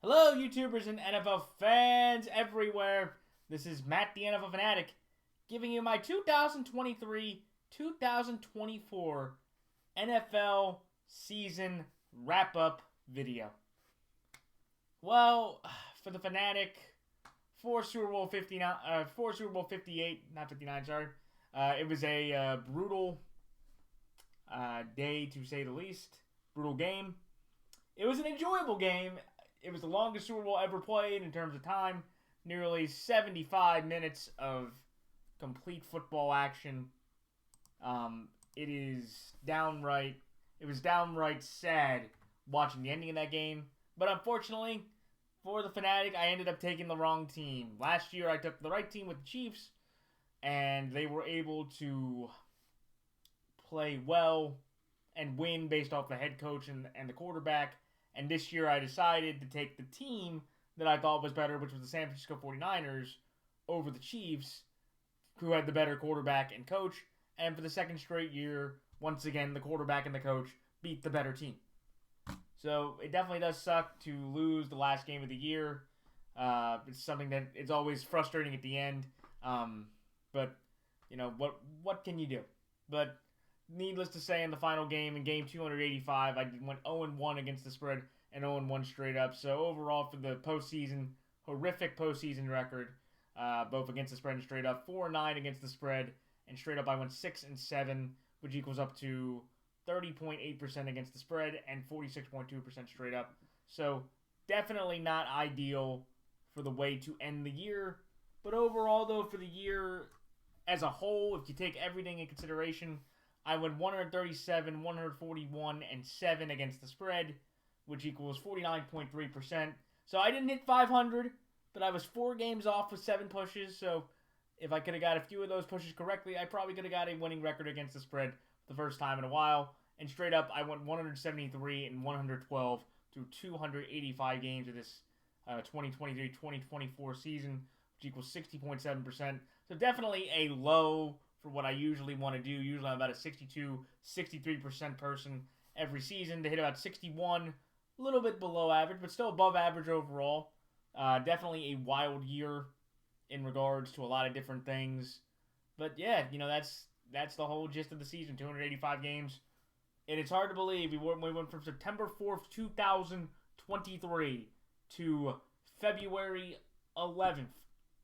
Hello, YouTubers and NFL fans everywhere. This is Matt, the NFL Fanatic, giving you my 2023-2024 NFL season wrap-up video. Well, for the Fanatic, for Super Bowl 58, not 59, sorry. It was a brutal day, to say the least. Brutal game. It was an enjoyable game. It was the longest Super Bowl ever played in terms of time. Nearly 75 minutes of complete football action. It was downright sad watching the ending of that game. But unfortunately, for the Fanatic, I ended up taking the wrong team. Last year, I took the right team with the Chiefs, and they were able to play well and win based off the head coach and the quarterback. And this year I decided to take the team that I thought was better, which was the San Francisco 49ers, over the Chiefs, who had the better quarterback and coach. And for the second straight year, once again, the quarterback and the coach beat the better team. So it definitely does suck to lose the last game of the year. It's something that it's always frustrating at the end. But, you know, what can you do? But needless to say, in the final game, in game 285, I went 0-1 against the spread and 0-1 straight up. So overall, for the postseason, horrific postseason record, both against the spread and straight up. 4-9 against the spread, and straight up I went 6-7, which equals up to 30.8% against the spread and 46.2% straight up. So definitely not ideal for the way to end the year. But overall, though, for the year as a whole, if you take everything in consideration, I went 137, 141, and 7 against the spread, which equals 49.3%. So I didn't hit 500, but I was 4 games off with 7 pushes. So if I could have got a few of those pushes correctly, I probably could have got a winning record against the spread the first time in a while. And straight up, I went 173 and 112 through 285 games of this 2023-2024 season, which equals 60.7%. So definitely a low for what I usually want to do. Usually I'm about a 62-63% person every season. To hit about 61, a little bit below average, but still above average overall. Definitely a wild year in regards to a lot of different things. But yeah, you know, that's the whole gist of the season, 285 games. And it's hard to believe we went from September 4th, 2023 to February 11th,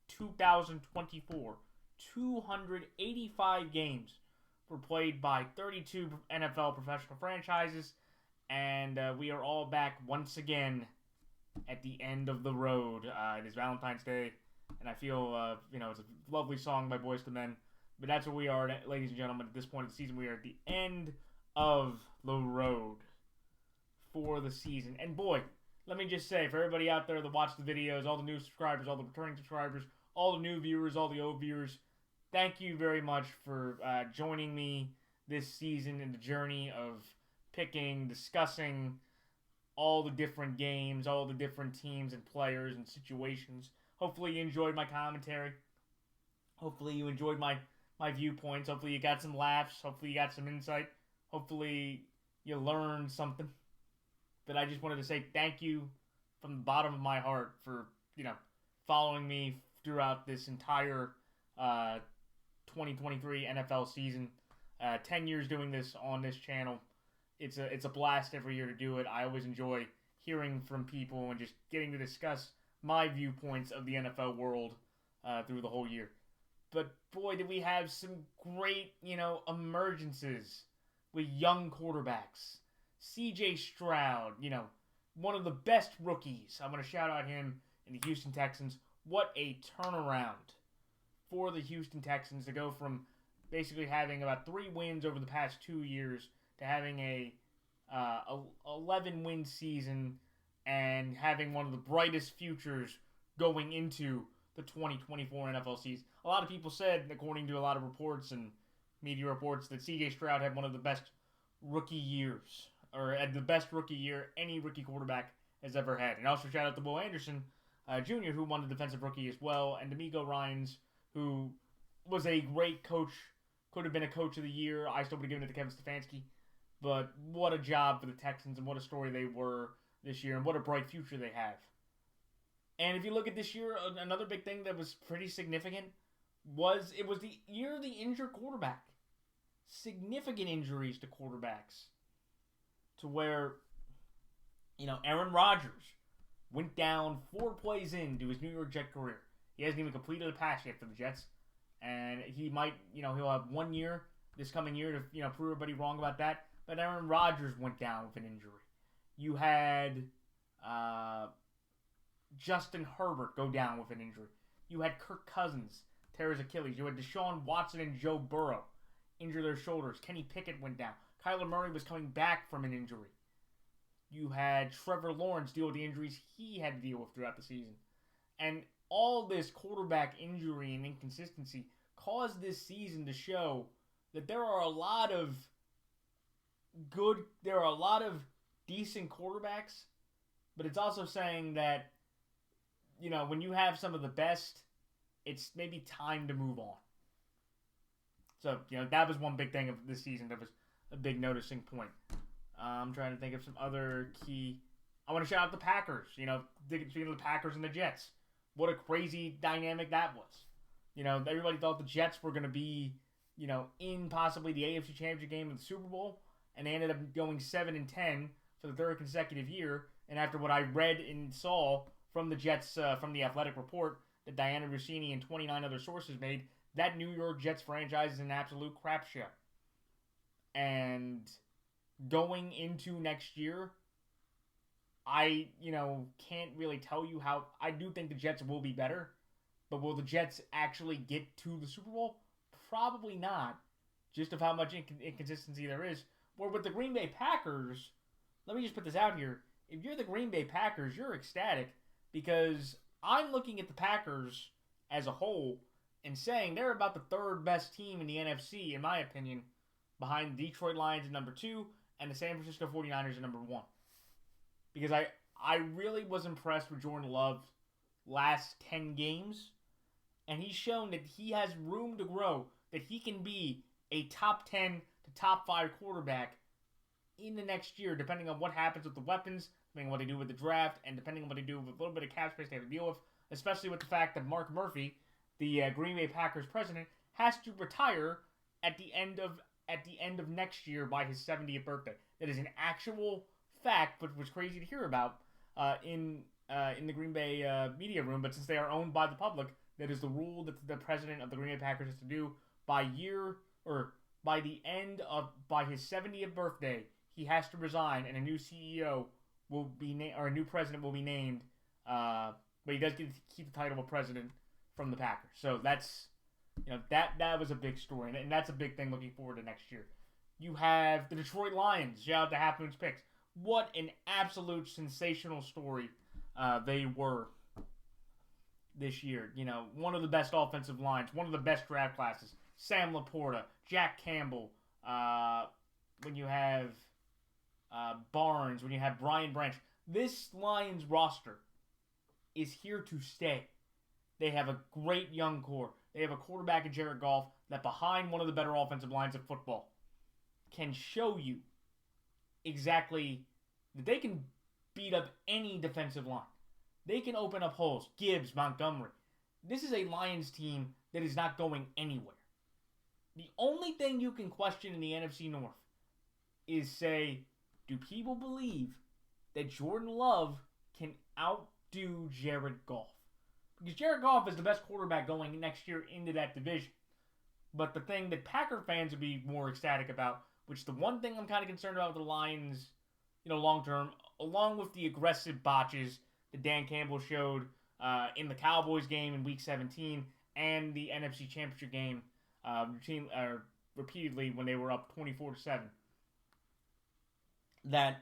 2024. 285 games were played by 32 NFL professional franchises, and we are all back once again at the end of the road. It is Valentine's Day, and I feel, it's a lovely song by Boyz II Men, but that's where we are, ladies and gentlemen, at this point of the season. We are at the end of the road for the season. And boy, let me just say, for everybody out there that watch the videos, all the new subscribers, all the returning subscribers, all the new viewers, all the old viewers, thank you very much for joining me this season in the journey of picking, discussing all the different games, all the different teams and players and situations. Hopefully you enjoyed my commentary. Hopefully you enjoyed my viewpoints. Hopefully you got some laughs. Hopefully you got some insight. Hopefully you learned something. But I just wanted to say thank you from the bottom of my heart for, following me throughout this entire 2023 NFL season. 10 years doing this on this channel. It's a blast every year to do it. I always enjoy hearing from people and just getting to discuss my viewpoints of the NFL world through the whole year. But boy, did we have some great, emergences with young quarterbacks. CJ Stroud, one of the best rookies. I'm going to shout out him in the Houston Texans. What a turnaround for the Houston Texans to go from basically having about 3 wins over the past 2 years to having a 11-win season and having one of the brightest futures going into the 2024 NFL season. A lot of people said, according to a lot of reports and media reports, that C.J. Stroud had one of the best rookie years, or had the best rookie year any rookie quarterback has ever had. And also shout out to Will Anderson Jr., who won the Defensive Rookie as well, and D'Amico Ryans, who was a great coach, could have been a coach of the year. I still would have given it to Kevin Stefanski. But what a job for the Texans, and what a story they were this year, and what a bright future they have And if you look at this year, another big thing that was pretty significant was the year of the injured quarterback. Significant injuries to quarterbacks. To where, Aaron Rodgers went down 4 plays into his New York Jet career. He hasn't even completed a pass yet for the Jets. And he might, he'll have 1 year this coming year to, prove everybody wrong about that. But Aaron Rodgers went down with an injury. You had Justin Herbert go down with an injury. You had Kirk Cousins tear his Achilles. You had Deshaun Watson and Joe Burrow injure their shoulders. Kenny Pickett went down. Kyler Murray was coming back from an injury. You had Trevor Lawrence deal with the injuries he had to deal with throughout the season. And all this quarterback injury and inconsistency caused this season to show that there are a lot of decent quarterbacks, but it's also saying that, when you have some of the best, it's maybe time to move on. So, that was one big thing of this season that was a big noticing point. I'm trying to think of some other key. I want to shout out the Packers. Between the Packers and the Jets. What a crazy dynamic that was. Everybody thought the Jets were going to be, in possibly the AFC Championship game of the Super Bowl, and they ended up going 7-10 for the 3rd consecutive year. And after what I read and saw from the Jets, from the Athletic Report that Diana Rossini and 29 other sources made, that New York Jets franchise is an absolute crap show. And going into next year, I, can't really tell you how. I do think the Jets will be better, but will the Jets actually get to the Super Bowl? Probably not, just of how much inconsistency there is. Where with the Green Bay Packers, let me just put this out here. If you're the Green Bay Packers, you're ecstatic because I'm looking at the Packers as a whole and saying they're about the 3rd best team in the NFC, in my opinion, behind the Detroit Lions at number 2 and the San Francisco 49ers at number 1. Because I really was impressed with Jordan Love's last 10 games, and he's shown that he has room to grow, that he can be a top 10 to top 5 quarterback in the next year, depending on what happens with the weapons, depending on what they do with the draft, and depending on what they do with a little bit of cap space they have to deal with, especially with the fact that Mark Murphy, the Green Bay Packers president, has to retire at the end of next year by his 70th birthday. That is an actual fact, but was crazy to hear about in the Green Bay media room. But since they are owned by the public, that is the rule that the president of the Green Bay Packers has to do by his 70th birthday. He has to resign, and a new CEO will be or a new president will be named. But he does get to keep the title of president from the Packers. So that's that was a big story, and that's a big thing looking forward to next year. You have the Detroit Lions. Shout out to Half Moon's Picks. What an absolute sensational story they were this year. One of the best offensive lines, one of the best draft classes. Sam Laporta, Jack Campbell. When you have Barnes, when you have Brian Branch, this Lions roster is here to stay. They have a great young core. They have a quarterback in Jared Goff that behind one of the better offensive lines of football can show you exactly that they can beat up any defensive line. They can open up holes. Gibbs, Montgomery. This is a Lions team that is not going anywhere. The only thing you can question in the NFC North is say, do people believe that Jordan Love can outdo Jared Goff? Because Jared Goff is the best quarterback going next year into that division. But the thing that Packer fans would be more ecstatic about, which the one thing I'm kind of concerned about with the Lions, long term, along with the aggressive botches that Dan Campbell showed in the Cowboys game in Week 17 and the NFC Championship game repeatedly when they were up 24-7. That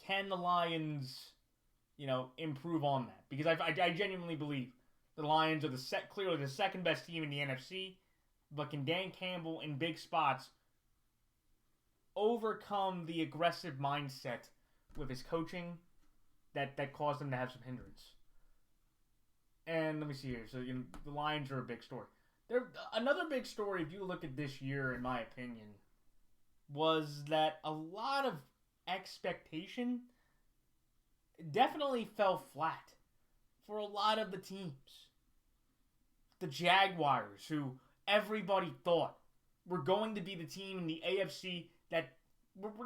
can the Lions, improve on that? Because I genuinely believe the Lions are clearly the second best team in the NFC, but can Dan Campbell in big spots overcome the aggressive mindset with his coaching that caused him to have some hindrance? And let me see here. So the Lions are a big story. Another big story, if you look at this year, in my opinion, was that a lot of expectation definitely fell flat for a lot of the teams. The Jaguars, who everybody thought were going to be the team in the AFC that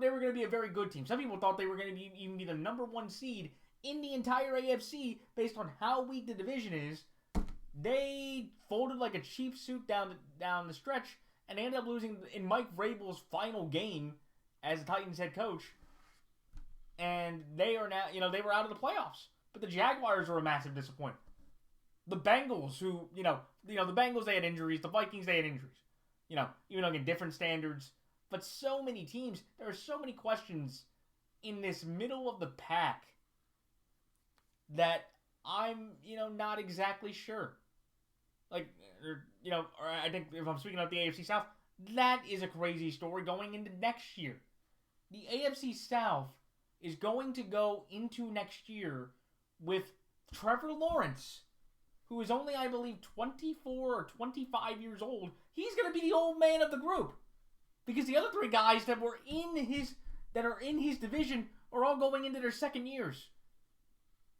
they were going to be a very good team. Some people thought they were going to even be the number one seed in the entire AFC based on how weak the division is. They folded like a cheap suit down the stretch, and they ended up losing in Mike Vrabel's final game as the Titans head coach. And they are now, they were out of the playoffs. But the Jaguars are a massive disappointment. The Bengals, who, the Bengals, they had injuries. The Vikings, they had injuries. Even though again, different standards. But so many teams, there are so many questions in this middle of the pack that I'm, not exactly sure. Or I think if I'm speaking of the AFC South, that is a crazy story going into next year. The AFC South is going to go into next year with Trevor Lawrence, who is only, I believe, 24 or 25 years old. He's going to be the old man of the group. Because the other three guys that are in his division are all going into their second years.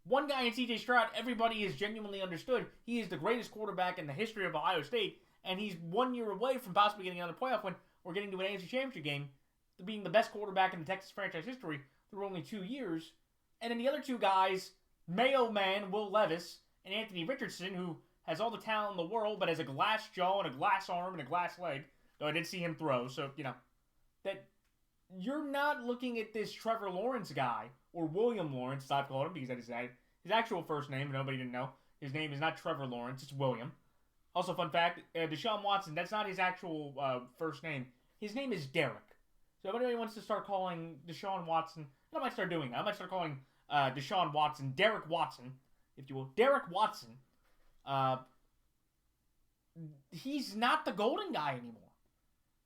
One guy in CJ Stroud, everybody has genuinely understood. He is the greatest quarterback in the history of Ohio State, and he's 1 year away from possibly getting another playoff win or getting to an AFC Championship game, to being the best quarterback in the Texas franchise history through only 2 years. And then the other two guys, Mayo Man, Will Levis, and Anthony Richardson, who has all the talent in the world, but has a glass jaw and a glass arm and a glass leg, though I did see him throw, so, that you're not looking at this Trevor Lawrence guy, or William Lawrence, as I've called him, because that is his actual first name, nobody didn't know. His name is not Trevor Lawrence, it's William. Also, fun fact, Deshaun Watson, that's not his actual first name. His name is Derek. So if anybody wants to start calling Deshaun Watson, I might start doing that. I might start calling Deshaun Watson Derek Watson, if you will. Derek Watson, he's not the golden guy anymore.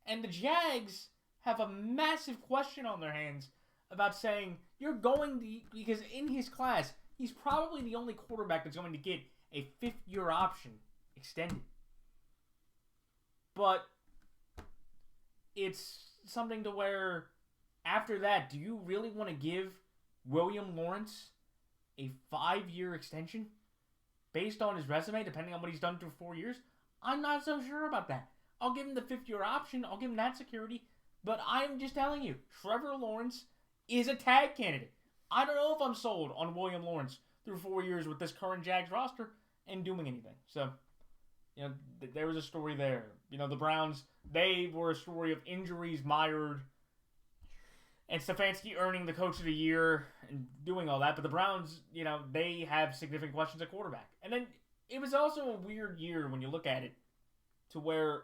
And the Jags have a massive question on their hands about saying, because in his class, he's probably the only quarterback that's going to get a fifth-year option extended. But it's something to where, after that, do you really want to give William Lawrence a 5-year extension based on his resume, depending on what he's done through 4 years? I'm not so sure about that. I'll give him the fifth-year option. I'll give him that security. But I'm just telling you, Trevor Lawrence is a tag candidate. I don't know if I'm sold on William Lawrence through 4 years with this current Jags roster and doing anything. So, there was a story there. The Browns, they were a story of injuries mired and Stefanski earning the Coach of the Year and doing all that. But the Browns, they have significant questions at quarterback. And then it was also a weird year when you look at it, to where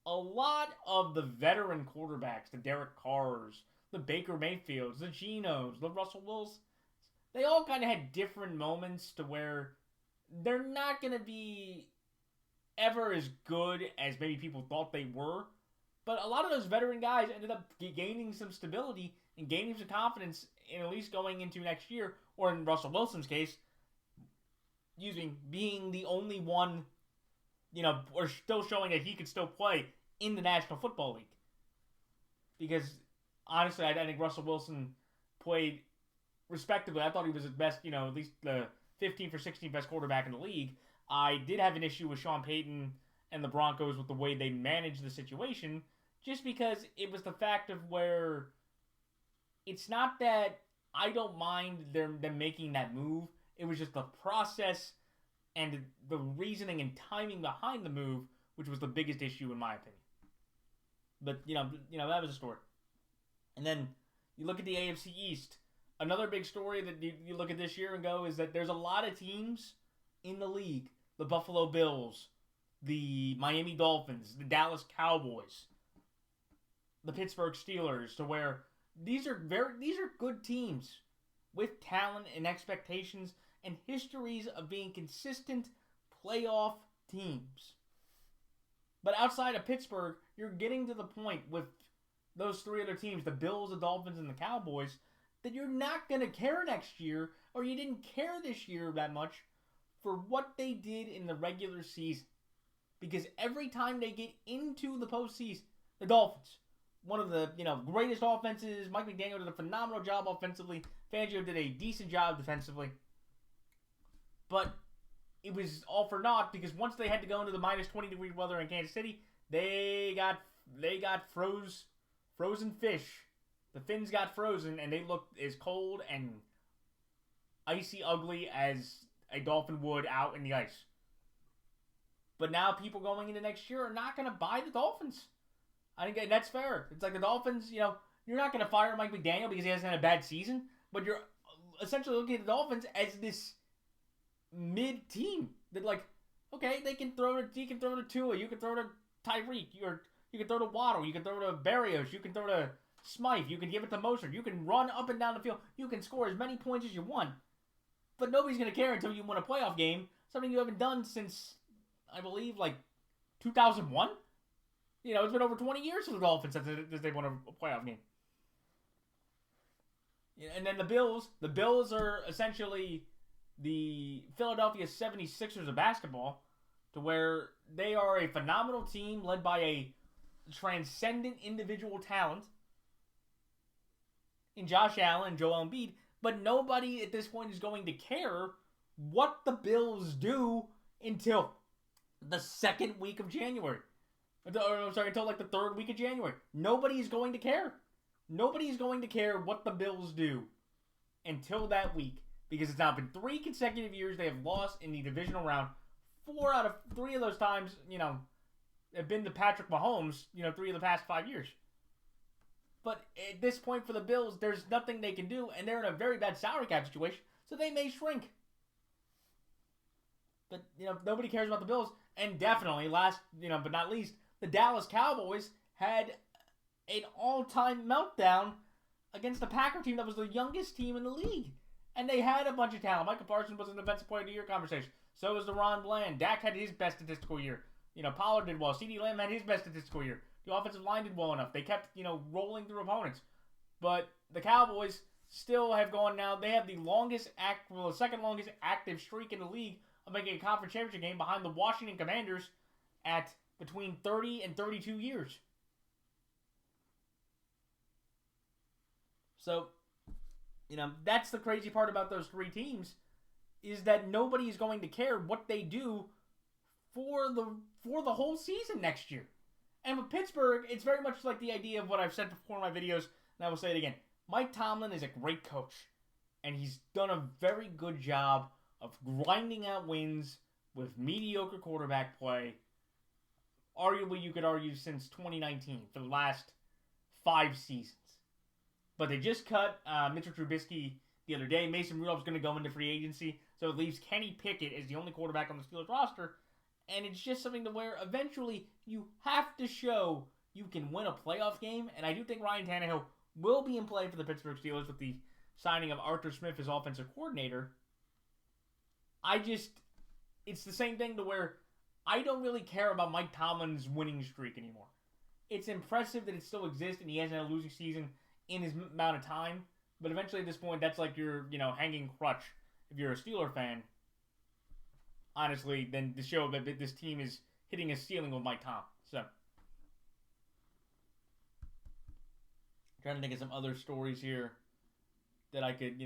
a lot of the veteran quarterbacks, the Derek Carrs, the Baker Mayfields, the Genos, the Russell Wilsons, they all kind of had different moments to where they're not going to be ever as good as maybe people thought they were. But a lot of those veteran guys ended up gaining some stability and gaining some confidence in at least going into next year, or in Russell Wilson's case, being the only one, or still showing that he could still play in the National Football League. Because, honestly, I think Russell Wilson played respectively. I thought he was the best, at least the 15th or 16th best quarterback in the league. I did have an issue with Sean Payton and the Broncos with the way they managed the situation, just because it was the fact of where it's not that I don't mind them making that move. It was just the process and the reasoning and timing behind the move, which was the biggest issue in my opinion. But, that was a story. And then you look at the AFC East. Another big story that you look at this year and go is that there's a lot of teams in the league. The Buffalo Bills, the Miami Dolphins, the Dallas Cowboys, the Pittsburgh Steelers, to where these are good teams with talent and expectations and histories of being consistent playoff teams. But outside of Pittsburgh, you're getting to the point with those three other teams, the Bills, the Dolphins, and the Cowboys, that you're not going to care next year, or you didn't care this year that much, for what they did in the regular season. Because every time they get into the postseason, the Dolphins, one of the greatest offenses, Mike McDaniel did a phenomenal job offensively, Fangio did a decent job defensively. But it was all for naught because once they had to go into the minus 20 degree weather in Kansas City, they got frozen fish. The fins got frozen and they looked as cold and icy ugly as a dolphin would out in the ice. But now people going into next year are not going to buy the Dolphins. I think that's fair. It's like the Dolphins, you're not going to fire Mike McDaniel because he hasn't had a bad season, but you're essentially looking at the Dolphins as this mid-team that, like, okay, you can throw to Tua, you can throw to Tyreek, you can throw to Waddle, you can throw to Berrios, you can throw to Smythe, you can give it to Mostert, you can run up and down the field, you can score as many points as you want, but nobody's going to care until you win a playoff game, something you haven't done since, I believe, like, 2001? It's been over 20 years for the Dolphins since they won a playoff game. And then the Bills are essentially the Philadelphia 76ers of basketball, to where they are a phenomenal team led by a transcendent individual talent in Josh Allen and Joel Embiid, but nobody at this point is going to care what the Bills do until the second week of January. Until like the third week of January. Nobody's going to care. Nobody's going to care what the Bills do until that week. Because it's now been 3 consecutive years they have lost in the divisional round. 4 out of 3 of those times, have been to Patrick Mahomes, 3 of the past 5 years. But at this point for the Bills, there's nothing they can do, and they're in a very bad salary cap situation, so they may shrink. But, nobody cares about the Bills. And definitely, last, but not least, the Dallas Cowboys had an all-time meltdown against the Packer team that was the youngest team in the league. And they had a bunch of talent. Michael Parsons was in the Defensive Player of the Year conversation. So was DeRon Bland. Dak had his best statistical year. Pollard did well. CeeDee Lamb had his best statistical year. The offensive line did well enough. They kept, rolling through opponents. But the Cowboys still have gone now. They have the second longest active streak in the league of making a conference championship game behind the Washington Commanders at between 30 and 32 years. So, that's the crazy part about those 3 teams, is that nobody's going to care what they do for the whole season next year. And with Pittsburgh, it's very much like the idea of what I've said before in my videos, and I will say it again. Mike Tomlin is a great coach, and he's done a very good job of grinding out wins with mediocre quarterback play. Arguably, you could argue since 2019 for the last 5 seasons. But they just cut Mitchell Trubisky the other day. Mason Rudolph's going to go into free agency, so it leaves Kenny Pickett as the only quarterback on the Steelers roster. And it's just something to where eventually you have to show you can win a playoff game. And I do think Ryan Tannehill will be in play for the Pittsburgh Steelers with the signing of Arthur Smith as offensive coordinator. It's the same thing to where I don't really care about Mike Tomlin's winning streak anymore. It's impressive that it still exists and he hasn't had a losing season in his amount of time. But eventually at this point, that's like your, hanging crutch if you're a Steeler fan. Honestly, then to show that this team is hitting a ceiling with Mike Tom. So, trying to think of some other stories here that I could,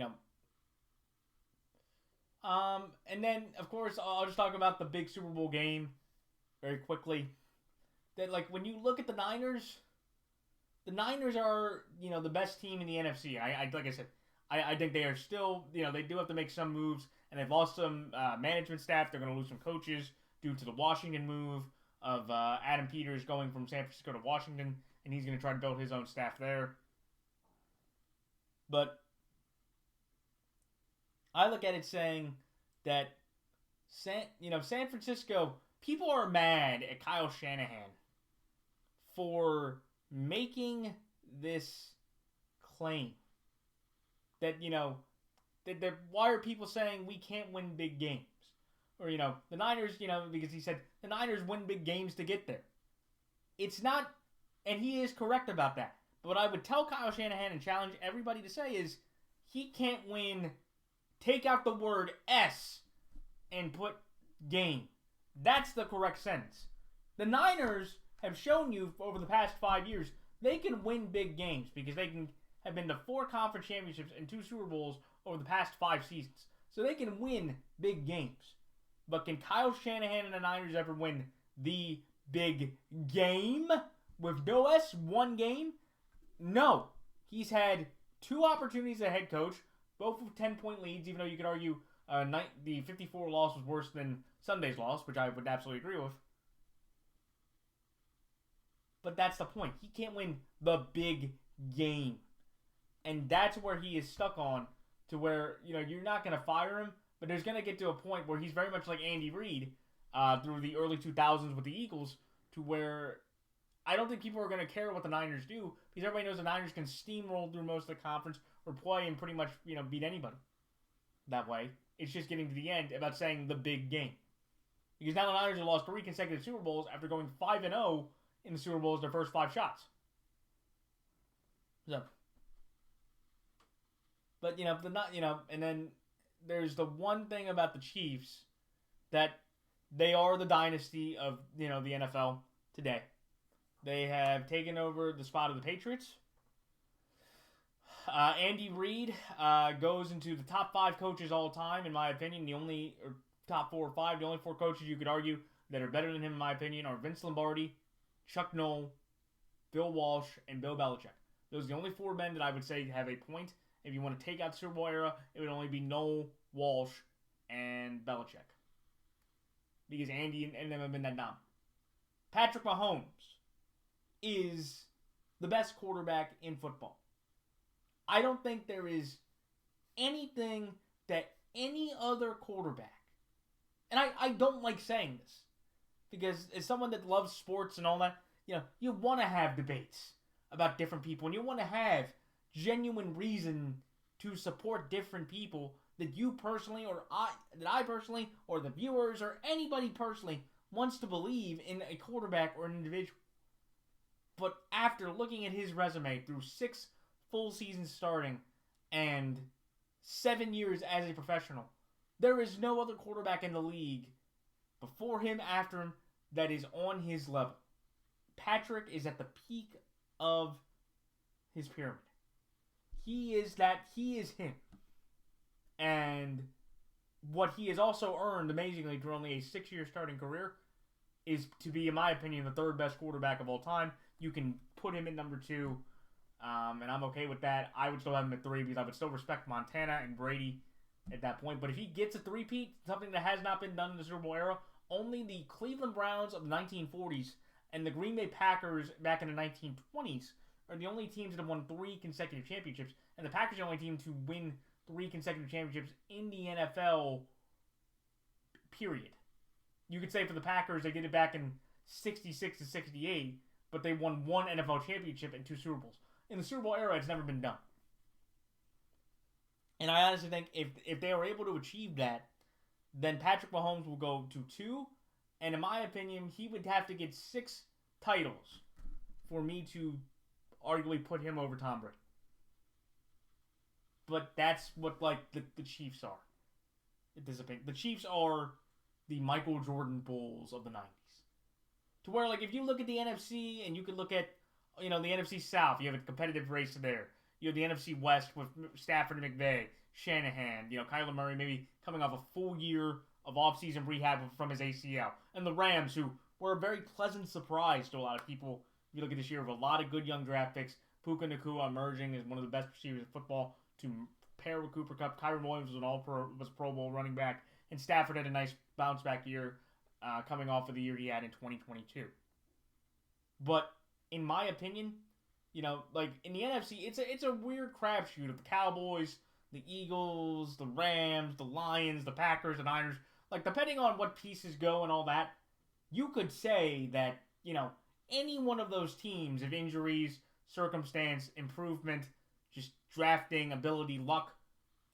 and then, of course, I'll just talk about the big Super Bowl game very quickly. That, when you look at the Niners are, the best team in the NFC. Like I said, I think they are still, they do have to make some moves, and they've lost some management staff. They're going to lose some coaches due to the Washington move of Adam Peters going from San Francisco to Washington, and he's going to try to build his own staff there. But I look at it saying that San Francisco, people are mad at Kyle Shanahan for making this claim that, that why are people saying we can't win big games? Or, the Niners, because he said the Niners win big games to get there. It's not, and he is correct about that. But what I would tell Kyle Shanahan and challenge everybody to say is he can't win, take out the word S and put game. That's the correct sentence. The Niners have shown you over the past 5 years they can win big games because they have been to 4 conference championships and 2 Super Bowls over the past 5 seasons. So they can win big games. But can Kyle Shanahan and the Niners ever win the big game with no S, one game? No. He's had 2 opportunities as a head coach, both with 10-point leads, even though you could argue the 54 loss was worse than Sunday's loss, which I would absolutely agree with. But that's the point. He can't win the big game. And that's where he is stuck on, to where, you're not going to fire him, but there's going to get to a point where he's very much like Andy Reid through the early 2000s with the Eagles, to where I don't think people are going to care what the Niners do, because everybody knows the Niners can steamroll through most of the conference or play and pretty much, beat anybody that way. It's just getting to the end about saying the big game. Because now the Niners have lost 3 consecutive Super Bowls after going 5-0 in the Super Bowls their first 5 shots. So, but and then there's the one thing about the Chiefs, that they are the dynasty of the NFL today. They have taken over the spot of the Patriots. Andy Reid goes into the top 5 coaches all time, in my opinion. Top 4 or 5. The only 4 coaches you could argue that are better than him, in my opinion, are Vince Lombardi, Chuck Noll, Bill Walsh, and Bill Belichick. Those are the only 4 men that I would say have a point. If you want to take out the Super Bowl era, it would only be Noll, Walsh, and Belichick. Because Andy and them have been that dumb. Patrick Mahomes is the best quarterback in football. I don't think there is anything that any other quarterback, and I don't like saying this, because as someone that loves sports and all that, you want to have debates about different people, and you want to have genuine reason to support different people that you personally, or I personally, or the viewers, or anybody personally wants to believe in a quarterback or an individual. But after looking at his resume through 6 full seasons starting and 7 years as a professional, there is no other quarterback in the league before him, after him, that is on his level. Patrick is at the peak of his pyramid. He is him. And what he has also earned, amazingly, through only a 6-year starting career, is to be, in my opinion, the 3rd best quarterback of all time. You can put him in number 2, and I'm okay with that. I would still have him at 3, because I would still respect Montana and Brady at that point. But if he gets a 3-peat, something that has not been done in the Super Bowl era, only the Cleveland Browns of the 1940s and the Green Bay Packers back in the 1920s are the only teams that have won 3 consecutive championships, and the Packers are the only team to win 3 consecutive championships in the NFL, period. You could say for the Packers, they did it back in 66 to 68, but they won 1 NFL championship and 2 Super Bowls. In the Super Bowl era, it's never been done. And I honestly think if they are able to achieve that, then Patrick Mahomes will go to 2, and in my opinion, he would have to get 6 titles for me to arguably put him over Tom Brady. But that's what, the Chiefs are. The Chiefs are the Michael Jordan Bulls of the 90s. To where, if you look at the NFC, and you can look at, the NFC South, you have a competitive race there. You have the NFC West with Stafford and McVay, Shanahan, Kyler Murray maybe coming off a full year of offseason rehab from his ACL. And the Rams, who were a very pleasant surprise to a lot of people. If you look at this year, with a lot of good young draft picks, Puka Nacua emerging as one of the best receivers in football to pair with Cooper Kupp. Kyron Williams was a Pro Bowl running back, and Stafford had a nice bounce back year coming off of the year he had in 2022. But in my opinion, in the NFC, it's a weird crapshoot of the Cowboys, the Eagles, the Rams, the Lions, the Packers, the Niners. Depending on what pieces go and all that, you could say that, any one of those teams, if injuries, circumstance, improvement, just drafting, ability, luck,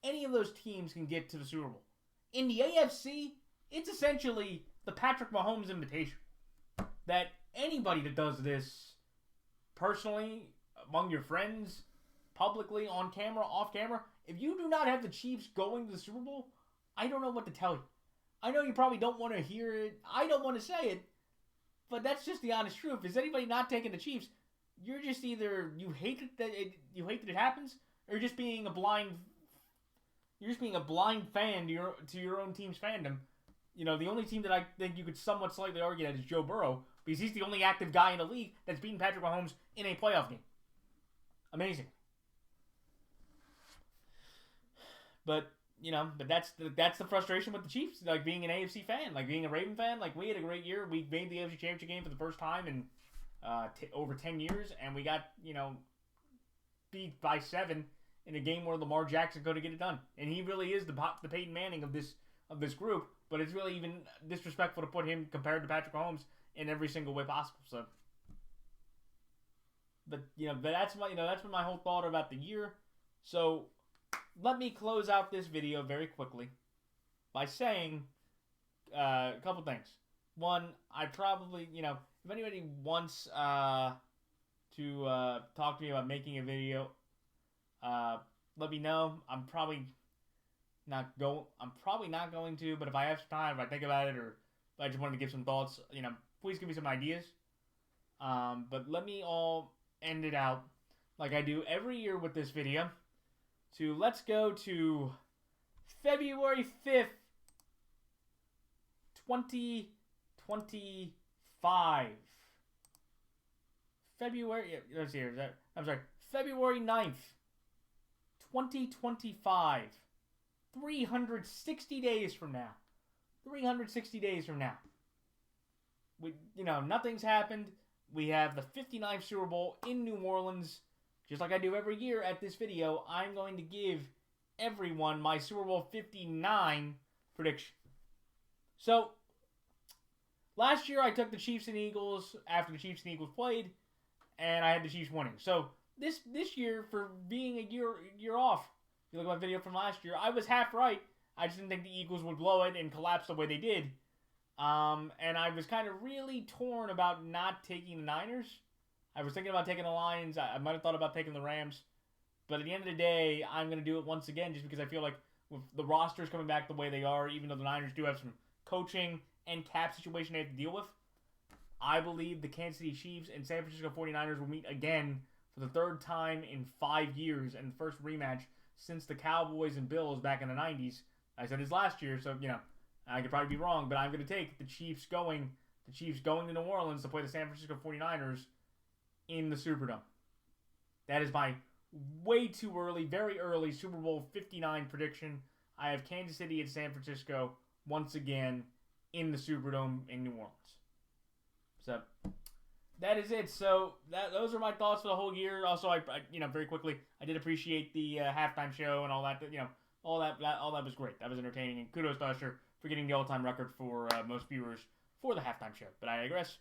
any of those teams can get to the Super Bowl. In the AFC, it's essentially the Patrick Mahomes invitation. That anybody that does this personally, among your friends, publicly, on camera, off camera, if you do not have the Chiefs going to the Super Bowl, I don't know what to tell you. I know you probably don't want to hear it. I don't want to say it. But that's just the honest truth. Is anybody not taking the Chiefs? You're just either you hate that it happens, or you're just being a blind You're just being a blind fan to your own team's fandom. You know, the only team that I think you could somewhat slightly argue that is Joe Burrow, because he's the only active guy in the league that's beaten Patrick Mahomes in a playoff game. Amazing. But that's the frustration with the Chiefs. Like, being an AFC fan, like being a Raven fan. Like, we had a great year. We made the AFC Championship game for the first time in over 10 years, and we got beat by 7 in a game where Lamar Jackson couldn't get it done. And he really is the Peyton Manning of this group. But it's really even disrespectful to put him compared to Patrick Mahomes in every single way possible. So, but that's been my whole thought about the year. So, let me close out this video very quickly by saying a couple things. One, I probably, if anybody wants to talk to me about making a video, let me know. I'm probably not going to, but if I have some time, if I think about it, or if I just wanted to give some thoughts, please give me some ideas. But let me all end it out like I do every year with this video. Let's go to February 5th, 2025. February 9th, 2025. 360 days from now. 360 days from now. Nothing's happened. We have the 59th Super Bowl in New Orleans. Just like I do every year at this video, I'm going to give everyone my Super Bowl 59 prediction. So, last year I took the Chiefs and Eagles after the Chiefs and Eagles played, and I had the Chiefs winning. So, this year, for being a year off, if you look at my video from last year, I was half right. I just didn't think the Eagles would blow it and collapse the way they did. And I was kind of really torn about not taking the Niners. I was thinking about taking the Lions. I might have thought about taking the Rams. But at the end of the day, I'm going to do it once again just because I feel like with the rosters coming back the way they are, even though the Niners do have some coaching and cap situation they have to deal with, I believe the Kansas City Chiefs and San Francisco 49ers will meet again for the third time in 5 years and the first rematch since the Cowboys and Bills back in the 90s. I said it's last year, so, I could probably be wrong, but I'm going to take the Chiefs going to New Orleans to play the San Francisco 49ers in the Superdome. That is my way too early, very early Super Bowl 59 prediction. I have Kansas City and San Francisco once again in the Superdome in New Orleans. So, that is it. So, those are my thoughts for the whole year. Also, I very quickly, I did appreciate the halftime show and all that. All that was great. That was entertaining. And kudos to Usher for getting the all-time record for most viewers for the halftime show. But I digress.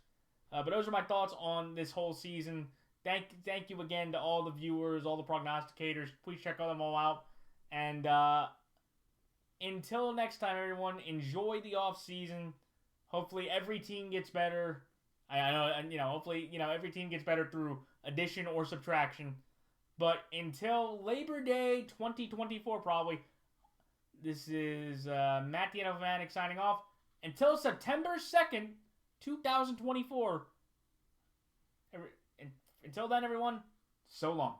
But those are my thoughts on this whole season. Thank you again to all the viewers, all the prognosticators. Please check them all out. And until next time, everyone, enjoy the off season. Hopefully, every team gets better. I know, and hopefully, every team gets better through addition or subtraction. But until Labor Day 2024, probably, this is Matt the NFL Fanatic signing off. Until September 2nd, 2024. Until then, everyone, so long.